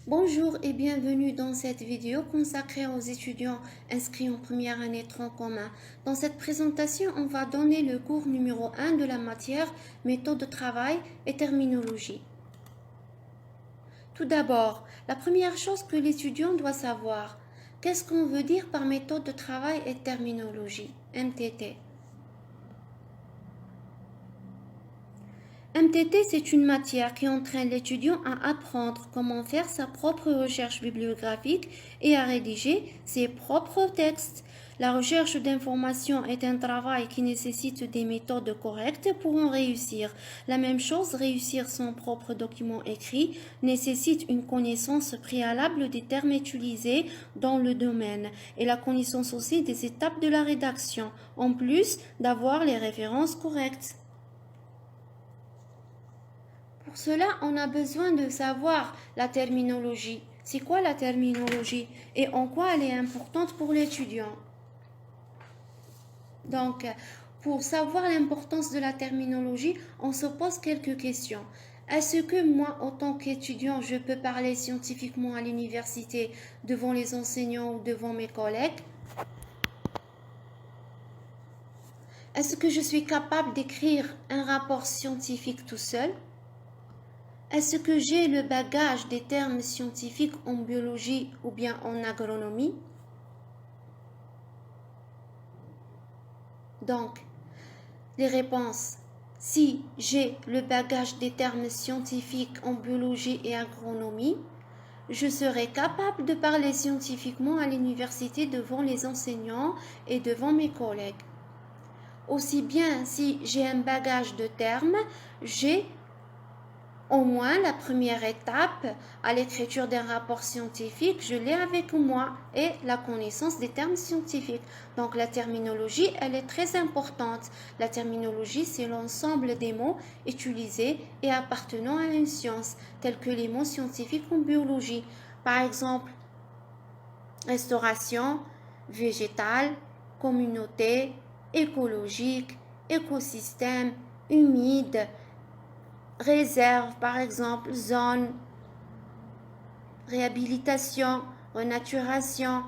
Bonjour et bienvenue dans cette vidéo consacrée aux étudiants inscrits en première année tronc commun. Dans cette présentation, on va donner le cours numéro 1 de la matière méthode de travail et terminologie. Tout d'abord, la première chose que l'étudiant doit savoir, qu'est-ce qu'on veut dire par méthode de travail et terminologie, MTT. MTT, c'est une matière qui entraîne l'étudiant à apprendre comment faire sa propre recherche bibliographique et à rédiger ses propres textes. La recherche d'informations est un travail qui nécessite des méthodes correctes pour en réussir. La même chose, réussir son propre document écrit nécessite une connaissance préalable des termes utilisés dans le domaine et la connaissance aussi des étapes de la rédaction, en plus d'avoir les références correctes. Pour cela, on a besoin de savoir la terminologie. C'est quoi la terminologie et en quoi elle est importante pour l'étudiant? Donc, pour savoir l'importance de la terminologie, on se pose quelques questions. Est-ce que moi, en tant qu'étudiant, je peux parler scientifiquement à l'université devant les enseignants ou devant mes collègues? Est-ce que je suis capable d'écrire un rapport scientifique tout seul? Est-ce que j'ai le bagage des termes scientifiques en biologie ou bien en agronomie? Donc, les réponses. Si j'ai le bagage des termes scientifiques en biologie et agronomie, je serai capable de parler scientifiquement à l'université devant les enseignants et devant mes collègues. Aussi bien si j'ai un bagage de termes, j'ai au moins la première étape à l'écriture d'un rapport scientifique, je l'ai avec moi et la connaissance des termes scientifiques. Donc la terminologie, elle est très importante. La terminologie, c'est l'ensemble des mots utilisés et appartenant à une science, tels que les mots scientifiques en biologie. Par exemple, restauration, végétale, communauté, écologique, écosystème, humide, réserve, par exemple, zone, réhabilitation, renaturation,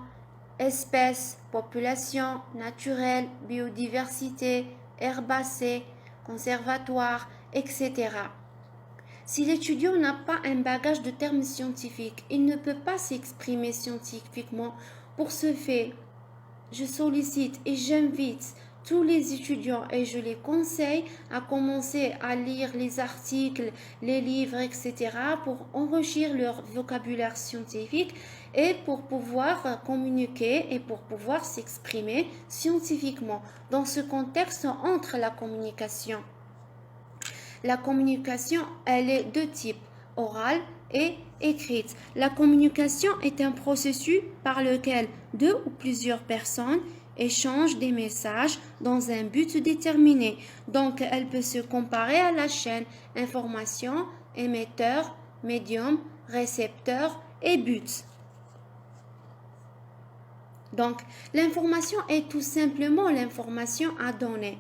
espèces, population naturelle, biodiversité, herbacées, conservatoire, etc. Si l'étudiant n'a pas un bagage de termes scientifiques, il ne peut pas s'exprimer scientifiquement. Pour ce fait, je sollicite et j'invite tous les étudiants et je les conseille à commencer à lire les articles, les livres, etc. pour enrichir leur vocabulaire scientifique et pour pouvoir communiquer et pour pouvoir s'exprimer scientifiquement. Dans ce contexte, entre la communication. La communication, elle est de type orale et écrite. La communication est un processus par lequel deux ou plusieurs personnes échangent des messages dans un but déterminé. Donc, elle peut se comparer à la chaîne information, émetteur, médium, récepteur et but. Donc, l'information est tout simplement l'information à donner.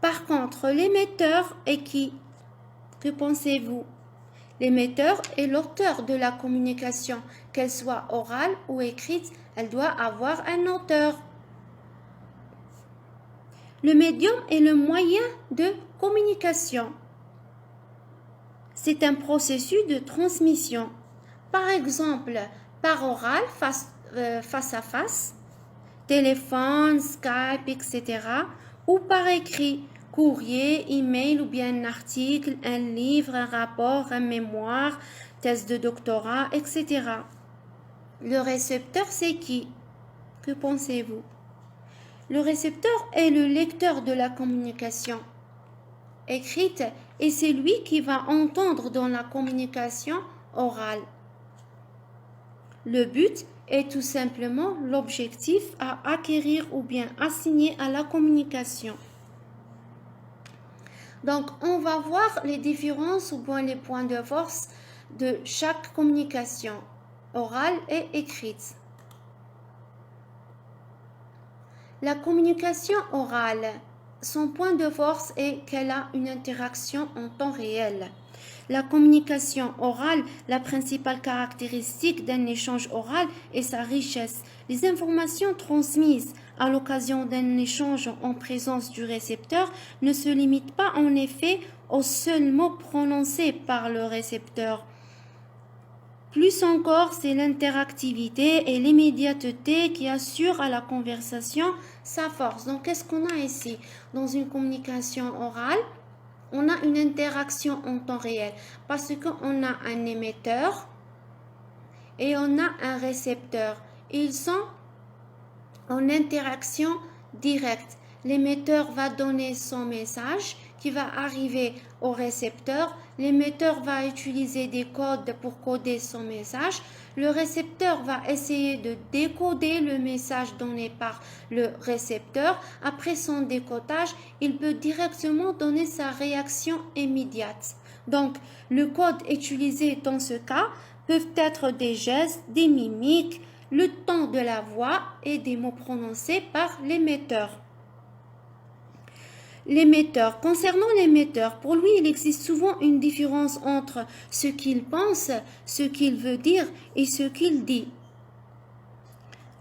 Par contre, l'émetteur est qui? Que pensez-vous? L'émetteur est l'auteur de la communication, qu'elle soit orale ou écrite, elle doit avoir un auteur. Le médium est le moyen de communication. C'est un processus de transmission. Par exemple, par oral, face à face, téléphone, Skype, etc. ou par écrit, courrier, email ou bien un article, un livre, un rapport, un mémoire, thèse de doctorat, etc. Le récepteur, c'est qui? Que pensez-vous? Le récepteur est le lecteur de la communication écrite et c'est lui qui va entendre dans la communication orale. Le but est tout simplement l'objectif à acquérir ou bien assigner à la communication. Donc, on va voir les différences ou bien les points de force de chaque communication, orale et écrite. La communication orale, son point de force est qu'elle a une interaction en temps réel. La communication orale, la principale caractéristique d'un échange oral est sa richesse. Les informations transmises à l'occasion d'un échange en présence du récepteur ne se limitent pas en effet aux seuls mots prononcés par le récepteur. Plus encore, c'est l'interactivité et l'immédiateté qui assurent à la conversation sa force. Donc, qu'est-ce qu'on a ici? Dans une communication orale, on a une interaction en temps réel parce qu'on a un émetteur et on a un récepteur. Ils sont en interaction directe. L'émetteur va donner son message qui va arriver au récepteur. L'émetteur va utiliser des codes pour coder son message. Le récepteur va essayer de décoder le message donné par le récepteur. Après son décodage, il peut directement donner sa réaction immédiate. Donc, le code utilisé dans ce cas peuvent être des gestes, des mimiques, le ton de la voix et des mots prononcés par l'émetteur. L'émetteur. Concernant l'émetteur, pour lui, il existe souvent une différence entre ce qu'il pense, ce qu'il veut dire et ce qu'il dit.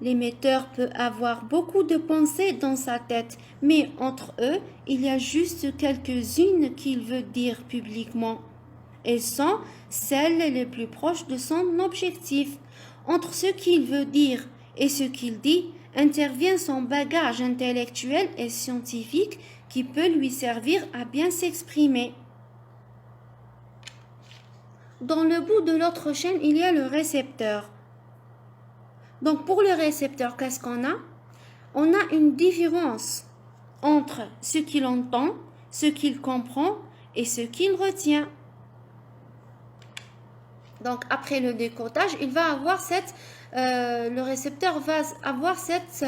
L'émetteur peut avoir beaucoup de pensées dans sa tête, mais entre eux, il y a juste quelques-unes qu'il veut dire publiquement. Elles sont celles les plus proches de son objectif. Entre ce qu'il veut dire et ce qu'il dit, intervient son bagage intellectuel et scientifique qui peut lui servir à bien s'exprimer. Dans le bout de l'autre chaîne, il y a le récepteur. Donc pour le récepteur, qu'est-ce qu'on a? On a une différence entre ce qu'il entend, ce qu'il comprend et ce qu'il retient. Donc après le décodage, il va avoir le récepteur va avoir cette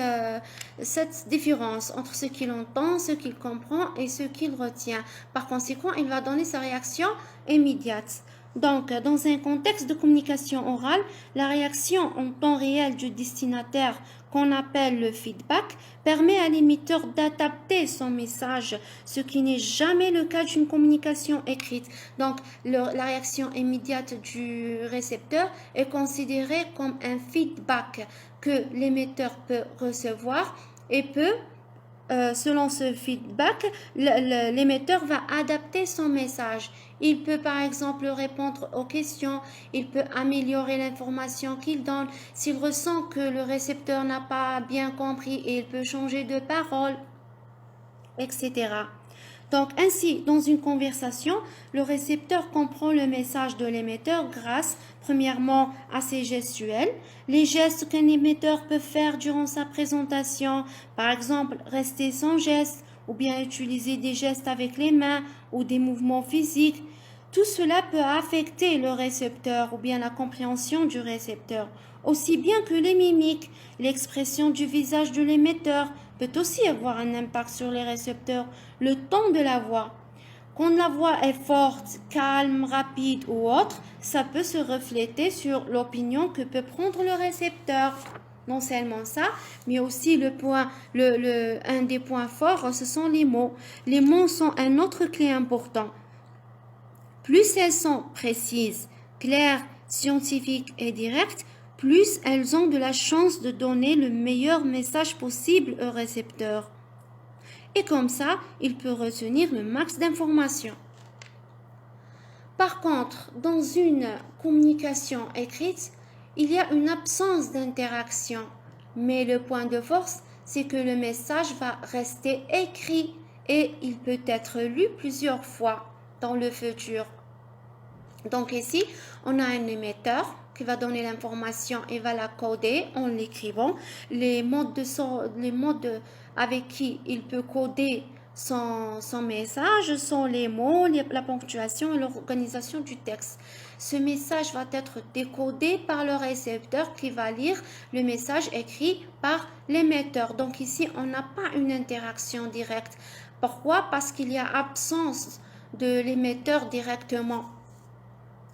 différence entre ce qu'il entend, ce qu'il comprend et ce qu'il retient. Par conséquent, il va donner sa réaction immédiate. Donc, dans un contexte de communication orale, la réaction en temps réel du destinataire, qu'on appelle le feedback, permet à l'émetteur d'adapter son message, ce qui n'est jamais le cas d'une communication écrite. Donc, la réaction immédiate du récepteur est considérée comme un feedback que l'émetteur peut recevoir et peut selon ce feedback, l'émetteur va adapter son message. Il peut par exemple répondre aux questions, il peut améliorer l'information qu'il donne. S'il ressent que le récepteur n'a pas bien compris, il peut changer de parole, etc. Donc ainsi, dans une conversation, le récepteur comprend le message de l'émetteur grâce, premièrement, à ses gestuels. Les gestes qu'un émetteur peut faire durant sa présentation, par exemple, rester sans geste, ou bien utiliser des gestes avec les mains ou des mouvements physiques. Tout cela peut affecter le récepteur ou bien la compréhension du récepteur, aussi bien que les mimiques, l'expression du visage de l'émetteur, peut aussi avoir un impact sur les récepteurs, le ton de la voix. Quand la voix est forte, calme, rapide ou autre, ça peut se refléter sur l'opinion que peut prendre le récepteur. Non seulement ça, mais aussi un des points forts, ce sont les mots. Les mots sont un autre clé important. Plus elles sont précises, claires, scientifiques et directes, plus elles ont de la chance de donner le meilleur message possible au récepteur. Et comme ça, il peut retenir le max d'informations. Par contre, dans une communication écrite, il y a une absence d'interaction. Mais le point de force, c'est que le message va rester écrit et il peut être lu plusieurs fois dans le futur. Donc ici, on a un émetteur qui va donner l'information et va la coder en l'écrivant. Les modes avec qui il peut coder son message sont les mots, la ponctuation et l'organisation du texte. Ce message va être décodé par le récepteur qui va lire le message écrit par l'émetteur. Donc ici, on n'a pas une interaction directe. Pourquoi? Parce qu'il y a absence de l'émetteur directement.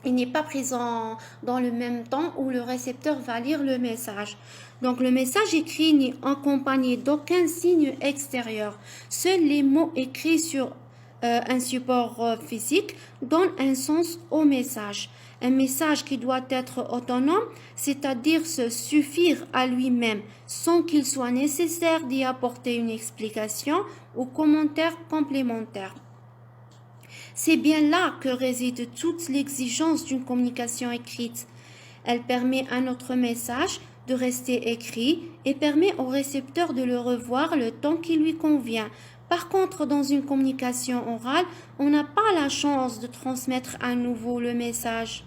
Il n'est pas présent dans le même temps où le récepteur va lire le message. Donc le message écrit n'est accompagné d'aucun signe extérieur. Seuls les mots écrits sur un support physique, donne un sens au message. Un message qui doit être autonome, c'est-à-dire se suffire à lui-même, sans qu'il soit nécessaire d'y apporter une explication ou commentaire complémentaire. C'est bien là que réside toute l'exigence d'une communication écrite. Elle permet à notre message de rester écrit et permet au récepteur de le revoir le temps qui lui convient. Par contre, dans une communication orale, on n'a pas la chance de transmettre à nouveau le message.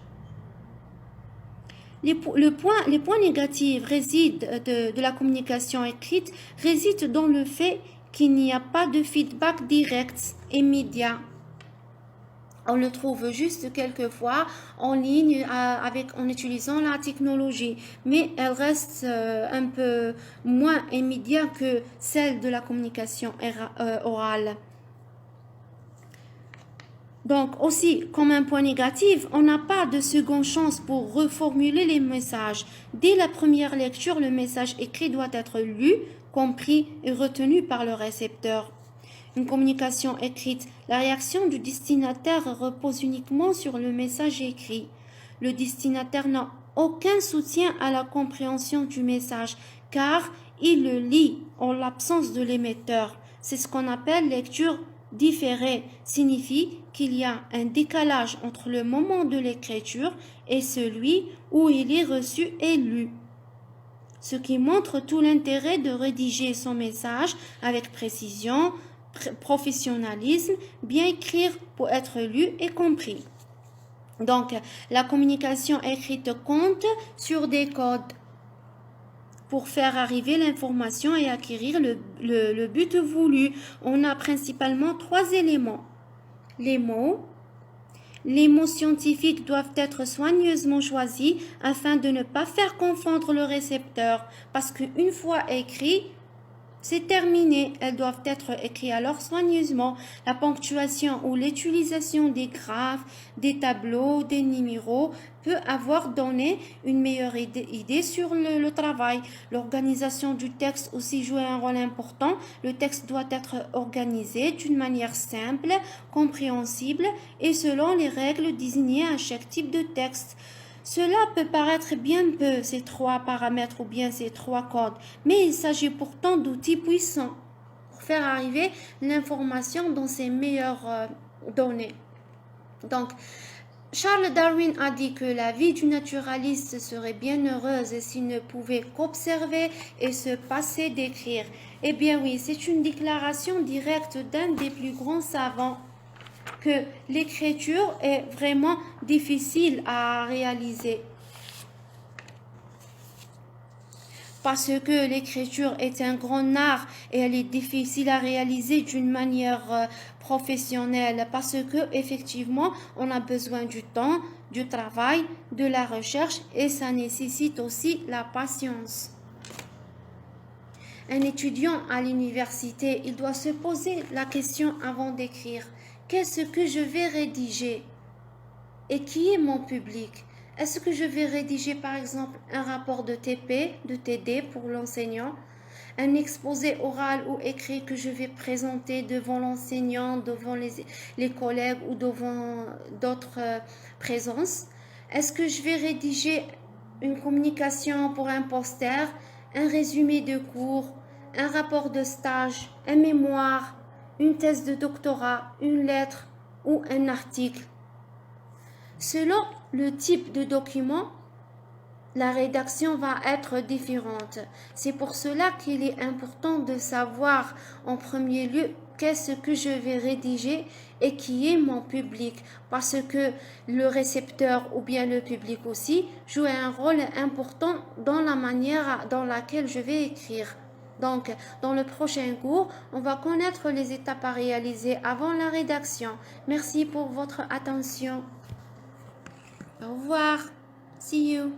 Les points négatifs de la communication écrite résident dans le fait qu'il n'y a pas de feedback direct, immédiat. On le trouve juste quelquefois en ligne en utilisant la technologie, mais elle reste un peu moins immédiate que celle de la communication orale. Donc aussi, comme un point négatif, on n'a pas de seconde chance pour reformuler les messages. Dès la première lecture, le message écrit doit être lu, compris et retenu par le récepteur. Une communication écrite, la réaction du destinataire repose uniquement sur le message écrit. Le destinataire n'a aucun soutien à la compréhension du message car il le lit en l'absence de l'émetteur. C'est ce qu'on appelle lecture différée, signifie qu'il y a un décalage entre le moment de l'écriture et celui où il est reçu et lu. Ce qui montre tout l'intérêt de rédiger son message avec précision, professionnalisme, bien écrire pour être lu et compris. Donc, la communication écrite compte sur des codes pour faire arriver l'information et acquérir le but voulu. On a principalement 3 éléments. Les mots. Les mots scientifiques doivent être soigneusement choisis afin de ne pas faire confondre le récepteur parce qu'une fois écrit, c'est terminé, elles doivent être écrites alors soigneusement. La ponctuation ou l'utilisation des graphes, des tableaux, des numéros peut avoir donné une meilleure idée sur le travail. L'organisation du texte aussi joue un rôle important. Le texte doit être organisé d'une manière simple, compréhensible et selon les règles désignées à chaque type de texte. Cela peut paraître bien peu, ces 3 paramètres ou bien ces 3 codes, mais il s'agit pourtant d'outils puissants pour faire arriver l'information dans ses meilleures données. Donc, Charles Darwin a dit que la vie du naturaliste serait bien heureuse s'il ne pouvait qu'observer et se passer d'écrire. Eh bien oui, c'est une déclaration directe d'un des plus grands savants que l'écriture est vraiment difficile à réaliser. Parce que l'écriture est un grand art et elle est difficile à réaliser d'une manière professionnelle parce que effectivement on a besoin du temps, du travail, de la recherche et ça nécessite aussi la patience. Un étudiant à l'université, il doit se poser la question avant d'écrire. Qu'est-ce que je vais rédiger? Et qui est mon public? Est-ce que je vais rédiger par exemple un rapport de TP, de TD pour l'enseignant, un exposé oral ou écrit que je vais présenter devant l'enseignant, devant les collègues ou devant d'autres présences? Est-ce que je vais rédiger une communication pour un poster, un résumé de cours, un rapport de stage, un mémoire, une thèse de doctorat, une lettre ou un article? Selon le type de document, la rédaction va être différente. C'est pour cela qu'il est important de savoir en premier lieu qu'est-ce que je vais rédiger et qui est mon public. Parce que le récepteur ou bien le public aussi joue un rôle important dans la manière dans laquelle je vais écrire. Donc, dans le prochain cours, on va connaître les étapes à réaliser avant la rédaction. Merci pour votre attention. Au revoir. See you.